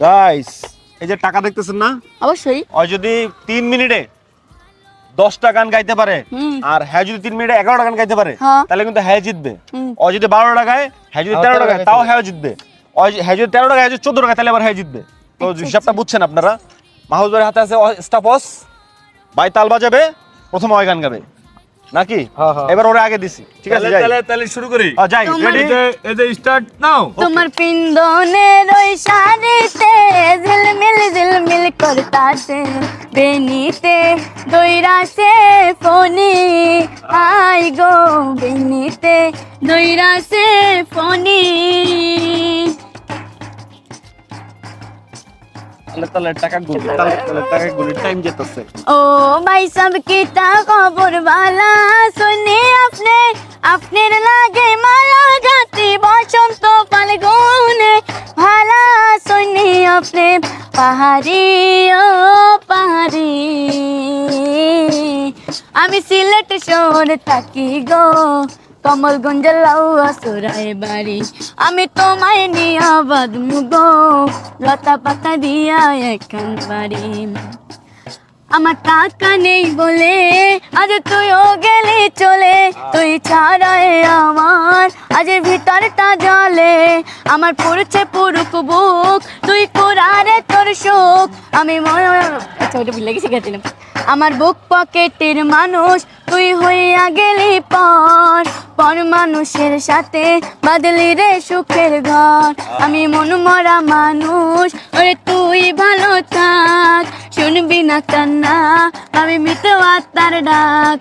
Guys এই যে টাকা দেখতেছেন না, অবশ্যই। ও যদি 3 মিনিটে 10টা গান গাইতে পারে আর হ্যাঁ যদি 3 মিনিটে 11টা গান গাইতে পারে তাহলে কিন্তু হ্যাঁ জিতবে। ও যদি 12টা গায়, হ্যাঁ যদি 13টা গায় তাও হ্যাঁ জিতবে। ও হ্যাঁ যদি 13টা গায়, 14টা গায় তাহলে আবার হ্যাঁ জিতবে। তো হিসাবটা বুঝছেন আপনারা। মাহফুজ ভাইয়ের হাতে আছে স্টাফস, ভাই তাল বাজাবে, প্রথম ওই গান গাবে নাকি? এবার ওরে আগে দিছি, ঠিক আছে? তাহলে শুরু করি। যাই, রেডি? এই যে স্টার্ট নাও। তোমার পিন্দনের ওই শাড়িতে ঝিলমিল ঝিলমিল করতাছে, বেনিতে দইরাছে ফনি, আই গো বেনিতে দইরাছে ফনি। তাহলে টাকা গুলি, তাহলে টাকা গুলি, টাইম যেতেছে। ओ भाई सब किता खबर वाला सुने अपने लागे माला गाती बसंत फाल्गुने भाला सुने अपने पाहाड़ी ओ पाहाड़ी आमी सिलेट शोर थाकी गो कमलगंज लाउआ सोराय बाड़ी आमी तोमाय निया बादमु गो लता पाता दिया एखान बाड़ी আমার টাকা নেই বলে আজ তুইও গেলি চলে, তুই ছাড়াই আমার আজ ভিতরটা জলে, আমার পড়ছে পুরুক বুক তুই কোরারে তোর সুখ আমি আচ্ছা ওটা ভুলে গেছি গেছিলাম। আমার বুক পকেটের মানুষ তুই হইয়া গেলি পর পর মানুষের সাথে বাদলি রে সুখের ঘর, আমি মন মরা মানুষ ওরে তুই ভালো থাক, শুনবি না কান্না আমি মৃত আত্মার ডাক।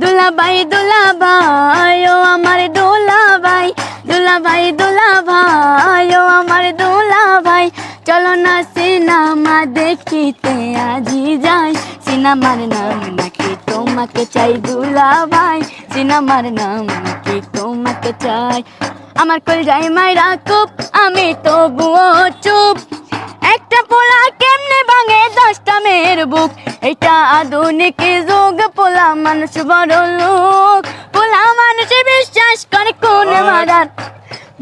দুলাভাই দুলাভাই ও আমার দুলাভাই, দুলাভাই দুলাভাই ও আমার দুলাভাই, চলো না সিনেমা দেখিতে আজি যাই, সিনেমার নাম নাকি তোমাকে চাই দুলাভাই, সিনেমার নাম নাকি তোমাকে চাই। আমার কলজায় মাইরা কুপ আমি তবুও চুপ, একটা পোলা কেমনে ভাঙে 10টা মেয়ের বুক, এটা আধুনিক যুগ, পোলা মানুষ বড় লোক, পোলা মানুষ বিশ্বাস করে কোন মারার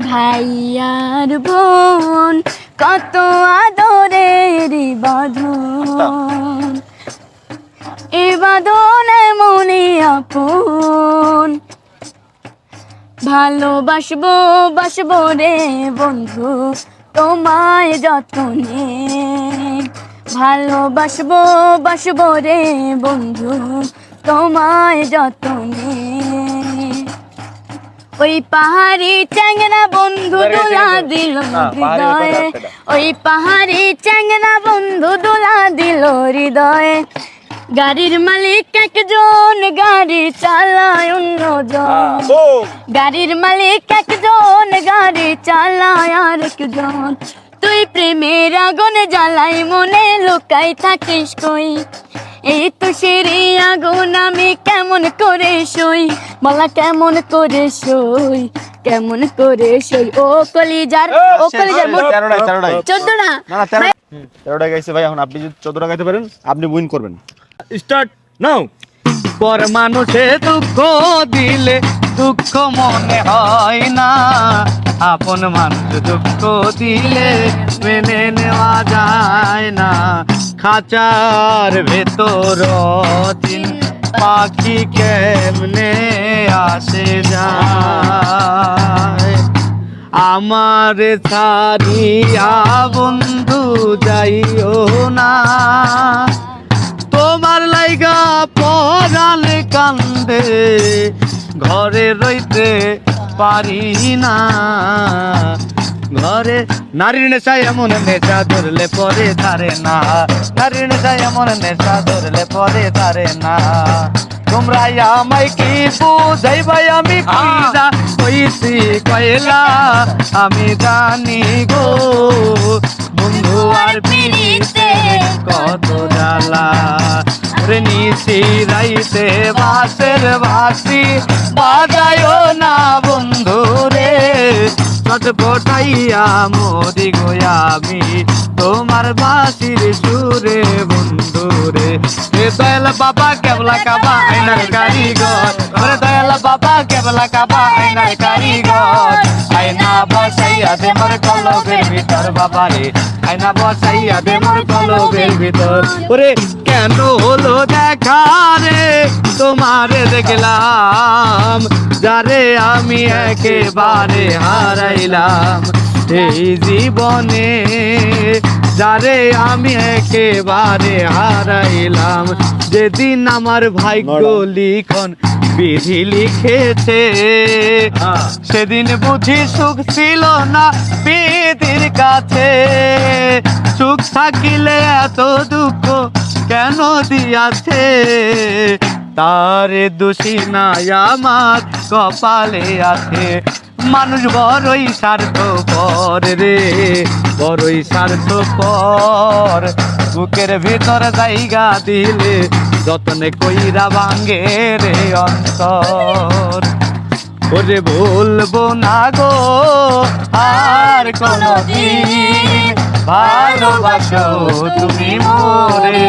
ভাই আর বোন, কত আদরের বাঁধন, এ বাঁধন মনে আপন, ভালোবাসবো বাসবো রে বন্ধু তোমায় যতনে, ভালোবাসবো বাসবো রে বন্ধু তোমায় যতনে। ওই পাহাড়ি চ্যাংরা বন্ধু দোলা দিল হৃদয়ে, ওই পাহাড়ি চ্যাংরা বন্ধু দোলা দিল হৃদয়ে, গাড়ির মালিক একজন গাড়ি চালায় অন্যজন, গাড়ির মালিক একজন গাড়ি চালায় আরেকজন, তুই প্রেমের আগুন জ্বালাই মনে লুকাই থাকিস কই, এই তো সেরে আগুন আমি কেমন করে সই, বলা কেমন করে সই, কেমন করে সই, ও কলিজার 14টা না 13টা গাইছে ভাই। এখন আপনি যদি 14টা গাইতে পারেন আপনি উইন করবেন। Start now. পর মানুষে দুঃখ দিলে দুঃখ মনে হয় না, আপন মানুষ দুঃখ দিলে মেনে নেওয়া যায় না, খাঁচার ভেতর দিন পাখি কেমনে আসে যায়, আমার ছাড়িয়া বন্ধু যাইও না, তোমার লাইগা পরাণ কান্দে ঘরে রইতে পারি না, ঘরে নারীর নেশা এমন নেশা ধরলে পরে ধারে না, নারীর নেশা এমন নেশা ধরলে পরে ধারে না, তোমরা আমায় কি বুঝাইবাই আমি পীড়া হইছি কয়লা আমি জানি গো, বন্ধু আর পিড়িতে কত জ্বালা, রে নিশি রাইতে বাসের বাসি বাজায়ও না বন্ধু রে ছটপটাইয়া মরি গো আমি তোমার বাঁশির সুরে বন্ধু রে এ দয়াল বাবা কেবলা কাবা আইনার কারিগর ওরে দয়াল বাবা কেবলা কাবা আইনার কারিগর আয়না বসাইয়া দে মোর কলবের ভিতর বাবা রে আয়না বসাইয়া দে মোর কলবের ভিতর ওরে কেন হলো দেখা রে তোমারে দেখলাম যারে আমি একেবারে হারাইলাম এই জীবনে যারে আমি একেবারে হারাইলাম যেদিন আমার ভাগ্য লিখন বিধি লিখেছে সেদিন বুঝি সুখ ছিল না বিধির কাছে সুখ থাকিলে এত দুঃখ কেন দিয়াছে তারে দোষী নাই আমার কপালে আছে মানুষ বড়ই স্বার্থপর রে বড়ই স্বার্থপর বুকের ভিতর জায়গা দিলে যতনে কইরা ভাঙ্গে রে অন্তর ওরে বলবো না গো আর কোনদিন ভালোবাসো তুমি মোরে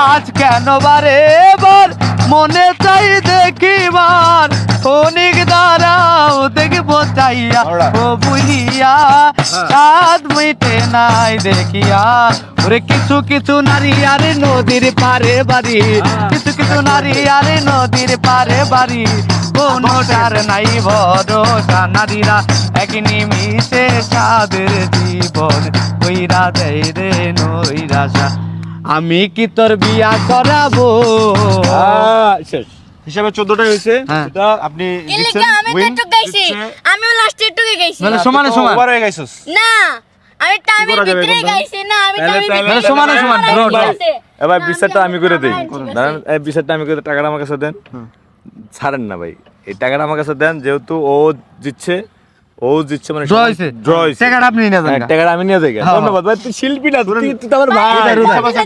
আজ কেন বারে বার মনে চাই দেখিবার অনেক দাঁড়াও দেখবো চাইয়া ও বুঝিয়া সাত মিটে নাই দেখিয়া ওরে কিছু কিছু নারী আরে নদীর পারে বাড়ি কিছু কিছু নারী আরে নদীর পারে বাড়ি কোনটার নাই ভরসা নারীরা এক নিমিষে সাদের জীবন কইরা দেয় রে নৈরাশা আমি কি তোর বিয়া করাবো শেষ হিসাবে 14টাই হয়েছে হ্যাঁ। এটা আপনি এলিকা আমি তো একটু গাইছি আমিও লাস্টে একটু গাইছি মানে সমানে সমান ওভার হয়ে গাইছস না আমি টাইমের করা যাবে ভিতরে এখন? গাইছি না আমি তাহলে- টাইমের তাহলে ভিতরে সমানে সমান, গাইছি। রোড ভাই। এবার বিচারটা আমি করে দিই ঠিক আছে। দাঁড়ান এই বিচারটা আমি করে টাকাটা আমার কাছে দেন ছাড়েন না ভাই এই টাকাটা আমার কাছে দেন যেহেতু ও জিতছে মানে Draw হইছে। ড্র হইছে টাকাটা আপনি নিয়ে যান হ্যাঁ, টাকাটা আমি নিয়ে যাই হ্যাঁ। ধন্যবাদ ভাই তুই শিল্পী না তুই তো আমার ভাই হিসাব আছে,